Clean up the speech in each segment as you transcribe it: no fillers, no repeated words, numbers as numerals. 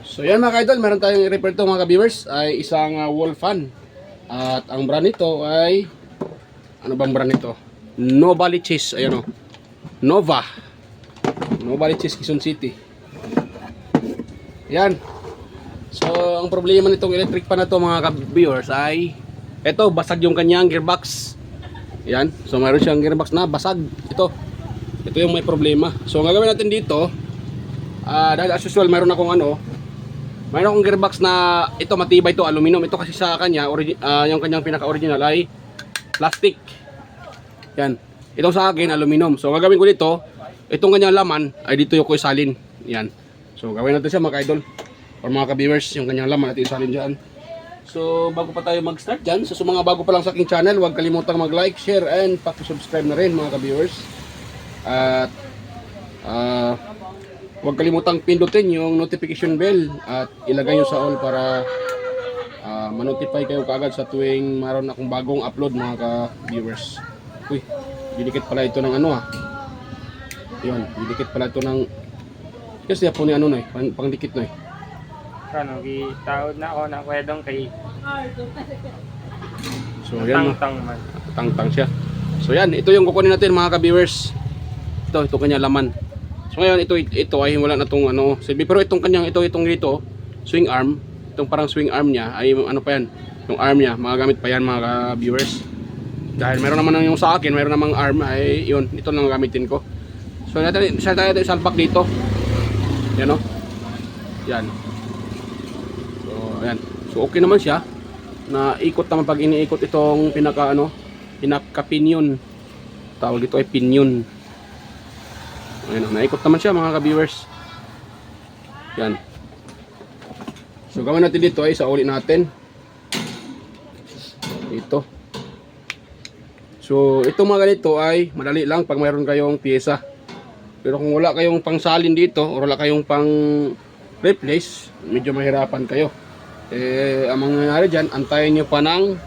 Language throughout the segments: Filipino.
So yan mga ka-idol, meron tayong i-repair to mga ka-viewers ay isang wall fan. At ang brand nito ay ano bang brand nito? Nova Lichis, ayan o. Nova Lichis, Quezon City. Yan. So ang problema nitong electric fan na to mga ka-viewers ay eto, basag yung kanyang gearbox. Yan. So mayroon siyang gearbox na basag. Ito yung may problema. So ang gagawin natin dito, dahil as usual mayroon akong gearbox na ito matibay to, aluminum. Ito kasi sa kanya, yung kanyang pinaka-original ay plastic. Yan. Itong sa akin, aluminum. So gagawin ko dito, itong kanyang laman ay dito yung ko isalin. Yan. So gawin natin siya mga ka-idol or mga ka-viewers, yung kanyang laman natin isalin dyan. So bago pa tayo mag-start dyan, so sa mga bago pa lang sa aking channel, huwag kalimutang mag-like, share, and paki-subscribe na rin mga ka-viewers. At huwag kalimutang pindutin yung notification bell at ilagay nyo sa all para ma-notify kayo kaagad sa tuwing mayroon akong bagong upload mga ka-viewers. Uy, didikit pala ito ng yun, didikit pala ito ng kasi po ni pangdikit na Kano, gitaod na ako na kwedong kay so yan tang man. Tang siya. So yan, ito yung kukunin natin mga ka-viewers. Ito kanya laman. So ngayon ito ay wala na tong pero itong kanyang itong dito swing arm, itong parang swing arm niya ay pa yan, yung arm niya magagamit pa yan mga viewers. Dahil meron naman yung sa akin, meron namang arm ay yun, ito lang gamitin ko. So natin isalpak dito. Yan Yan. So ayan. So okay naman siya. Na ikot naman pag iniikot itong pinaka pinion. Tawag ito ay pinion. Ayun, naikot naman siya mga ka-viewers. Yan. So gawin natin dito ay sauli natin. Ito. So ito mga ganito ay madali lang pag mayroon kayong pyesa. Pero kung wala kayong pangsalin dito o wala kayong pang replace, medyo mahirapan kayo. Ang mangyayari dyan, antayin nyo pa ng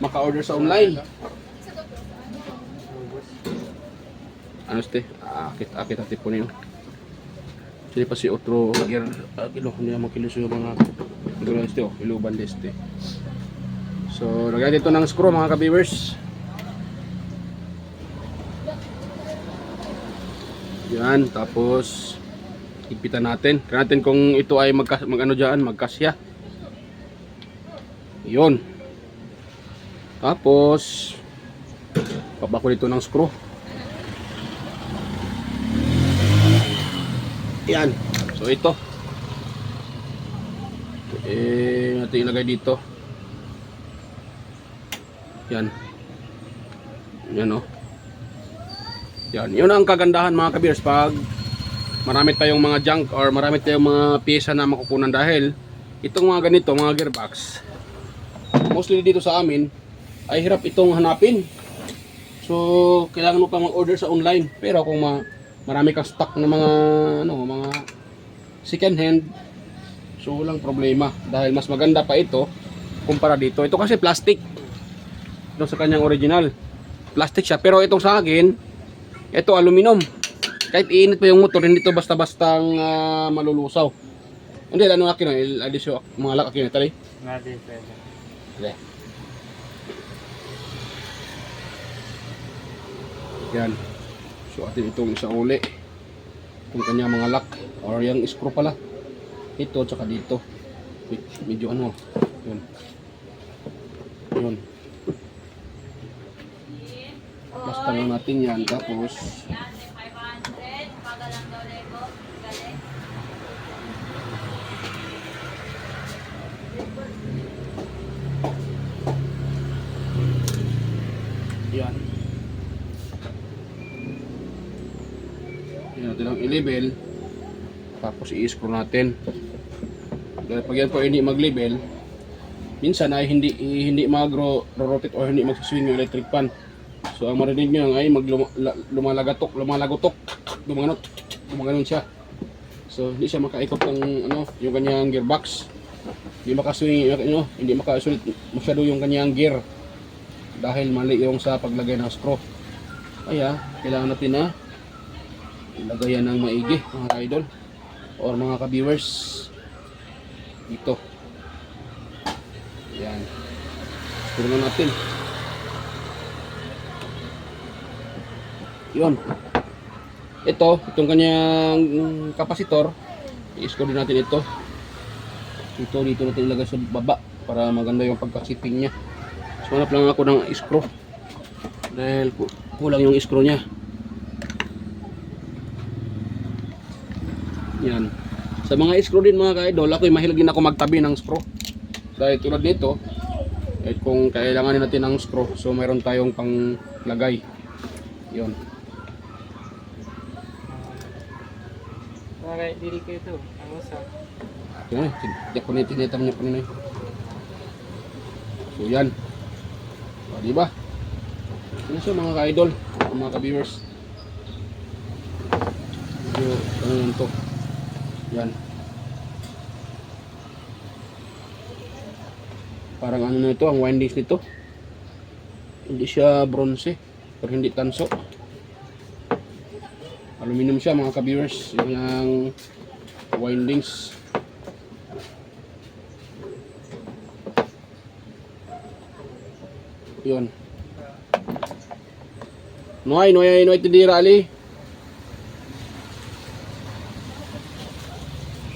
maka-order sa online. Akit hati po niyo. Sili pa si otro gear kilo niya makilos yung mga gulo este iluban deste. So lagyan dito ng screw mga ka-viewers. Yan, tapos higpitan natin. Tingnan natin kung ito ay magkasya. Yun. Tapos pabako dito ng screw. Yan. So ito. Natin ilagay dito. Yan. Yan Yan. Yun ang kagandahan mga ka-viewers pag marami tayong mga junk or marami tayong mga pyesa na makukunan dahil itong mga ganito, mga gearbox, mostly dito sa amin ay hirap itong hanapin. So kailangan mo pa mag-order sa online. Pero kung marami kang stock na mga second hand, so walang problema dahil mas maganda pa ito kumpara dito. Ito kasi plastic. Ito sa kanyang original plastic siya, pero itong sa akin ito aluminum. Kahit iinit pa yung motor, hindi ito basta-bastang malulusaw. Hindi, alis yung mga lak akin tali. Natin pwede. Okay. Yan. So atin itong isa uli. Itong kanya mga lock or yung screw pala. Ito tsaka dito. Medyo Yun. Yun. Basta lang natin yan. Tapos yan. Yan natin ang i-label. Tapos i-screw natin. Dahil pag yan po hindi mag-label, minsan ay hindi mag-rotate or hindi mag-swing yung electric fan. So ang marinig nyo ay lumalagotok, gumaganon siya. So hindi siya makaikot ng yung kanyang gearbox. Hindi makaswing, hindi makasulit masyado yung kanyang gear dahil mali yung sa paglagay ng screw. Kaya kailangan natin na ilagay yan ng maigi mga idol or mga ka-viewers. dito. Yan. Screw na natin. Yun. Itong kanyang kapasitor, i-screw din natin ito. Dito natin ilagay sa baba para maganda yung pagkasiping niya. So hanap lang ako ng screw dahil kulang yung screw niya. Yan. Sa mga screw din mga ka-idol, ako'y mahilig din ako magtabi ng screw. Dahil tulad nito, kung kailangan natin ng screw, so mayroon tayong panglagay. Yun. Okay, diri kayo to. Ang usa. Yun, tinitam niya po nila. So yan. O, diba? Ano siya mga ka-idol, mga ka-viewers. Medyo, ano yan to. Yan. Parang ano na ito, ang windings nito. Hindi siya bronze, pero hindi tanso. Aluminum siya mga ka-viewers. Yung windings. Yun. Noy tindira ali.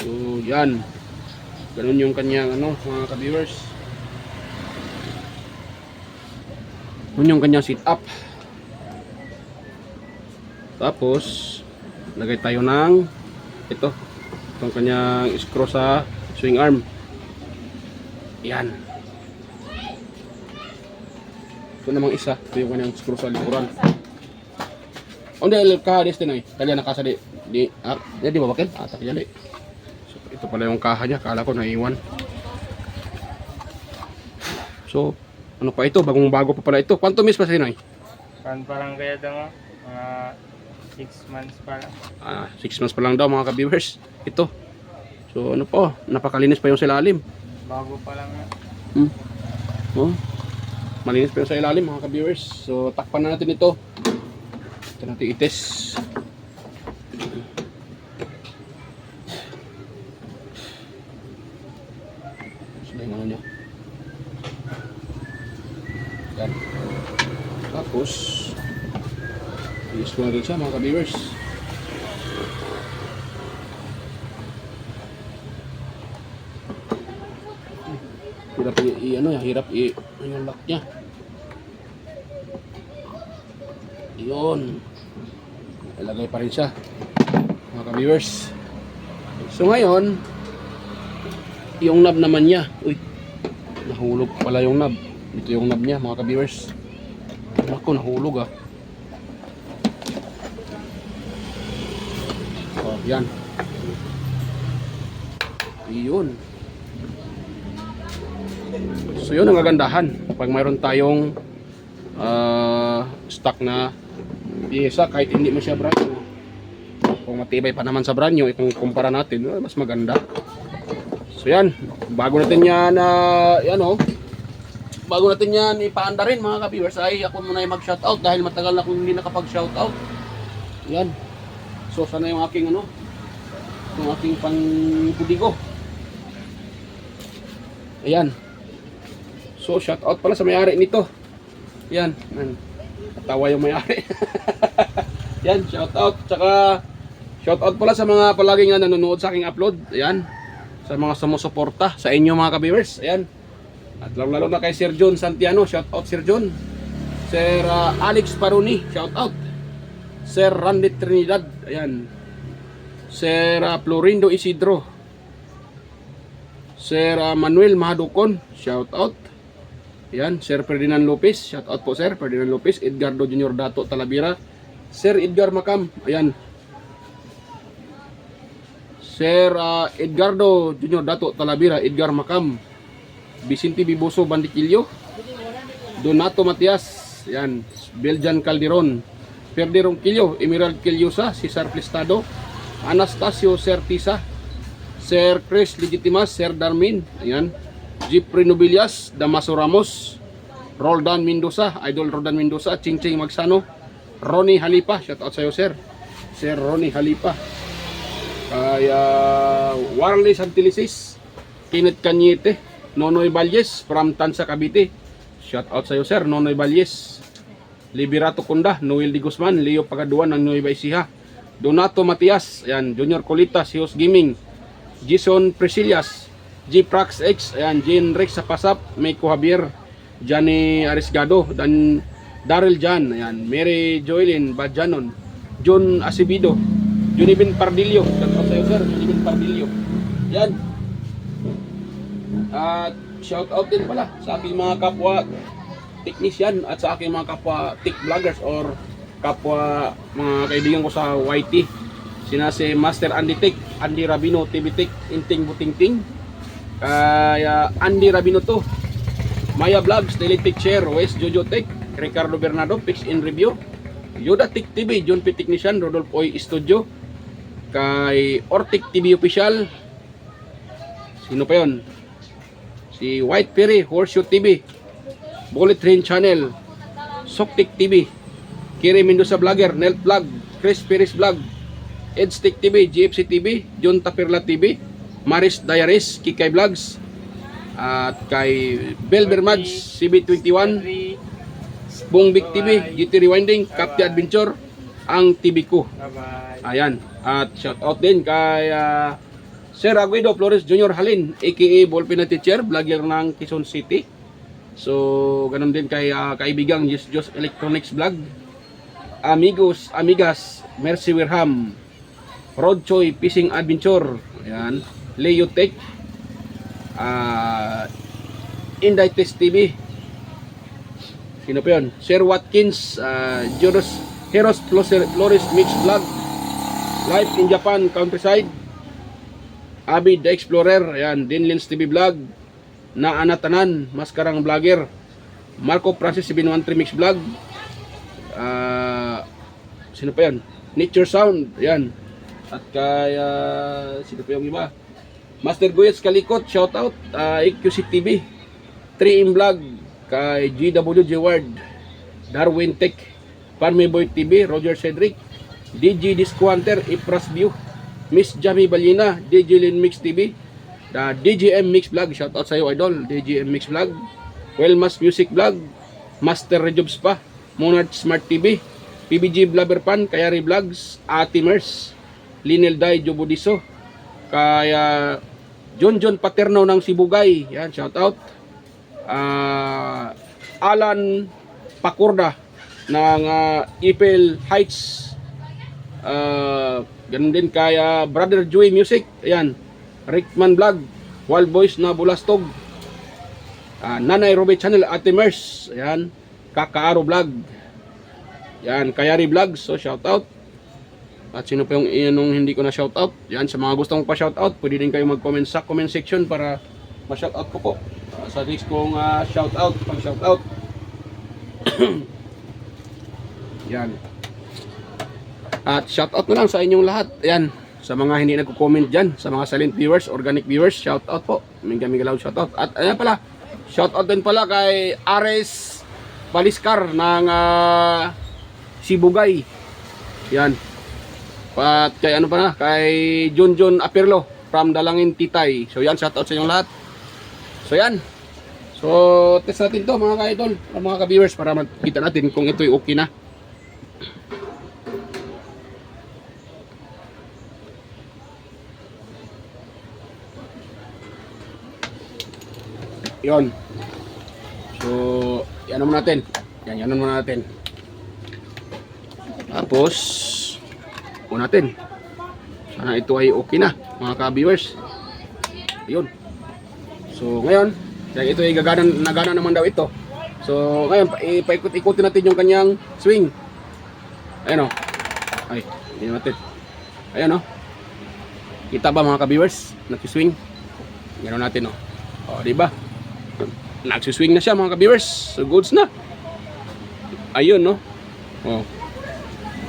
So, yan. Ganun yung kanyang ano, mga ka-viewers. Yun yung kanyang sit up. Tapos lagay tayo ng itong kanyang screw sa swing arm. Yan. Ito namang isa. Ito yung kanyang screw sa likuran. Onde el kaha deste na kanya nakasa di ba bakit? Tak jadi. So, ito pala yung kaha niya. Kala ko naiwan. So, ano pa ito? Bagong-bago pa pala ito. Quanto miss pa sa Noy? Parang kaya daw mga 6 months pa lang. 6 months pa lang daw mga ka-viewers. Ito. So ano po, napakalinis pa yung sa ilalim. Bago pa lang na. Oh. Malinis pa yung sa ilalim mga ka-viewers. So takpan na natin ito. Ito natin ites. Sino yung ano niya? Yan. Tapos i-screw natin siya mga ka-viewers. Hirap hirap yung lock niya. Yun. Ilagay pa rin siya mga ka-viewers. So ngayon, yung knob naman niya. Uy, nahulog pala yung knob. Ito yung knob niya mga ka-viewers. Ako, nahulog ah. Oh, yan. Iyon. So yun ang kagandahan pag mayroon tayong stock na pyesa kahit hindi mo siya brand new. Kung matibay pa naman sa brand new, kung kumpara natin, mas maganda. So yan, bago natin yan bago natin yan ipaanda rin mga ka-viewers, ay ako muna yung mag-shoutout dahil matagal na akong hindi nakapag-shoutout. Yan. So sana yung aking yung aking pang-pudigo. Ayan. So shoutout pala sa may-ari nito. Yan. Natawa yung may-ari. Yan, shoutout. Tsaka shoutout pala sa mga palaging nanonood sa aking upload. Ayan. Sa mga sumusuporta sa inyo mga ka-viewers. Ayan. At lalo na kay Sir John Santiano, shout out Sir John. Sir Alex Paruni, shout out. Sir Randy Trinidad, ayan. Sir Florindo Isidro. Sir Manuel Mahadukon, shout out. Ayan, Sir Ferdinand Lopez, shout out po Sir Ferdinand Lopez. Edgardo Junior Dato Talavera. Sir Edgar Macam, ayan. Sir Edgardo Junior Dato Talavera, Edgar Macam. Vicente Biboso Bandiquillo, Donato Matias, yan, Beljan Calderon, Ferde Ronquillo, Emerald Quillosa, Cesar Plestado, Anastasio Certisa, Sir Chris Legitimas, Sir Darmin, ayan, Jeffrey Nobilias, Damaso Ramos, Roldan Mendoza, Idol Roldan Mendoza, Chingching Magsano, Ronnie Halipa, shout out sa iyo Sir Ronnie Halipa, kay Warley Santilisis, Kenneth Cañete, Nonoy Valles from Tansa, Cavite. Shout out sa iyo, sir, Nonoy Valles. Liberato Kunda, Noel Di Guzman, Leo Pagaduan ng Nueva Ecija. Donato Matias, ayan, Junior Colita, Sios Gaming. Jason Presillas, G Prax X, ayan, Jean Rex Sapasap, Meiko Javier, Johnny Arisgado, dan Daryl Jan, ayan, Mary Joelyn Badjanon, John Acevedo, Junibin Pardillo, shout out sa iyo, sir, Junibin Pardillo. Yan. At shout out din pala sa aking mga kapwa technician at sa aking mga kapwa tech vloggers or kapwa mga kaibigan ko sa YT. Sina si Master Andy Tech, Andy Rabino, TV Tech, Inting Butingting. Kaya Andy Rabino to. Maya Vlogs, Daily Tech Share, West Jojo Tech, Ricardo Bernardo, Pix in Review, Yoda Tech TV, John P. Technician, Rodolfo Oy Studio, kay Ortic TV Official. Sino pa yun? Si White Perry, Horseshoe TV, Bullet Train Channel, Soktik TV, Kiri Mendoza Vlogger, Nelt Vlog, Chris Perez Vlog, Edstick TV, GFC TV, John Tapirla TV, Maris Diaries, Kikay Vlogs, at kay Belber Mads, CB21, Bongbik TV, GT Rewinding, Capti Adventure, ang TV ko. Bye-bye. Ayan. At shout out din kay Sir Aguido Flores Jr. Halin, aka Ballpen na Teacher, vlogger ng Quezon City. So, ganun din kay kaibigang Just Electronics Vlog, Amigos, Amigas, Mercy Wirham, Rod Choi Fishing Adventure, ayan, Leo Tech, Inday Test TV. Sino pa yun? Sir Watkins, Jodos Heroes Flores Mix Vlog, Life in Japan Countryside, Abid the Explorer, ayan, Dinlins TV Vlog, Naanatanan, Maskarang Vlogger, Marco Francis 713 Mix Vlog, sino pa yan? Nature Sound, ayan. At kaya sino pa yung iba? Master Goyets Kalikot, shoutout, EQC TV, 3M Vlog, kay GWG Ward, Darwin Tech, Farmy Boy TV, Roger Cedric, DJ Disco Hunter, Ipras View, Miss Jamie Balina, DJ Lin Mix TV, DJM Mix Vlog, shoutout sa iyo idol, DJM Mix Vlog, Wellmas Music Vlog, Master Rejobs pa, Monarch Smart TV, PBG Blabber Pan, Kayari Vlogs, Atimers, Linel Day Jobudiso, kaya John Paterno ng Sibugay, yan, shoutout, Alan Pakurda ng Ipel Heights, ganun din kaya Brother Joey Music, ayan, Rickman Vlog, Wild Boys na Bulastog, Nanay Robert Channel, Ate Mers, ayan, Kakaaro Vlog, yan, Kayari Vlogs, so shoutout. At sino pa yung inong hindi ko na shoutout, yan, sa mga gustong pa shoutout, pwede din kayo mag-comment sa comment section para ma-shoutout ko po sa next kong shoutout, pang shoutout. Yan. At shoutout na lang sa inyong lahat. Ayan, sa mga hindi nagko-comment dyan, sa mga silent viewers, organic viewers, shoutout po. Mega loud shoutout. At ayan pala, shoutout din pala kay Ares Baliskar ng Sibugay. Yan. At kay ano pa na, kay John Aperlo from Dalangin Titay. So yan, shoutout sa inyong lahat. So yan. So test natin to mga ka-idol, mga ka-viewers, para makita natin kung ito'y okay na. Yon. So, yan naman natin. Yan naman natin. Tapos, natin. Sana ito ay okay na, mga ka-viewers. Yun. So, ngayon, kaya ito ay nagana naman daw ito. So, ngayon, paikot-ikutin natin yung kanyang swing. Ayan o. Ay, hindi natin. Ayan o. Kita ba mga ka-viewers? Nag-swing. Gano'n natin o. O, diba? Nag-swing na siya mga ka-viewers. So, goods na. Ayun no. O.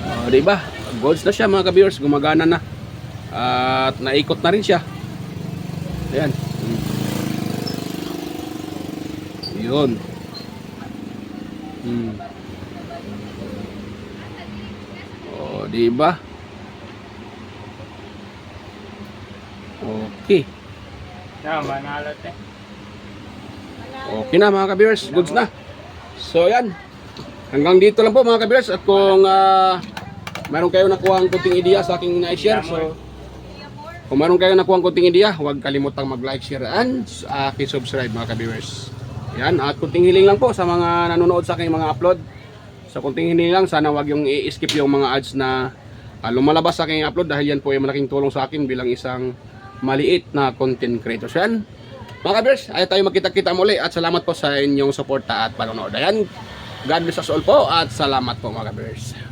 O, diba? Goods na siya mga ka-viewers. Gumagana na. At naikot na rin siya. Ayan. Yun. O, diba? Okay. Manalo te. Okay na mga ka-viewers, goods na. So yan, hanggang dito lang po mga ka-viewers. At kung meron kayo nakuha ang kunting ideya sa aking na-share, so kung meron kayo nakuha ang kunting ideya, huwag kalimutang mag-like, share, and subscribe mga ka-viewers. Yan, at kunting hiling lang po sa mga nanonood sa aking mga upload. Sa kunting hiling lang, sana wag yung i-skip yung mga ads na lumalabas sa aking upload dahil yan po ay malaking tulong sa akin bilang isang maliit na content creator. So yan, mga ka-viewers, ay tayo magkita-kita muli at salamat po sa inyong suporta at panonood. Ayan, God bless us all po at salamat po mga ka-viewers.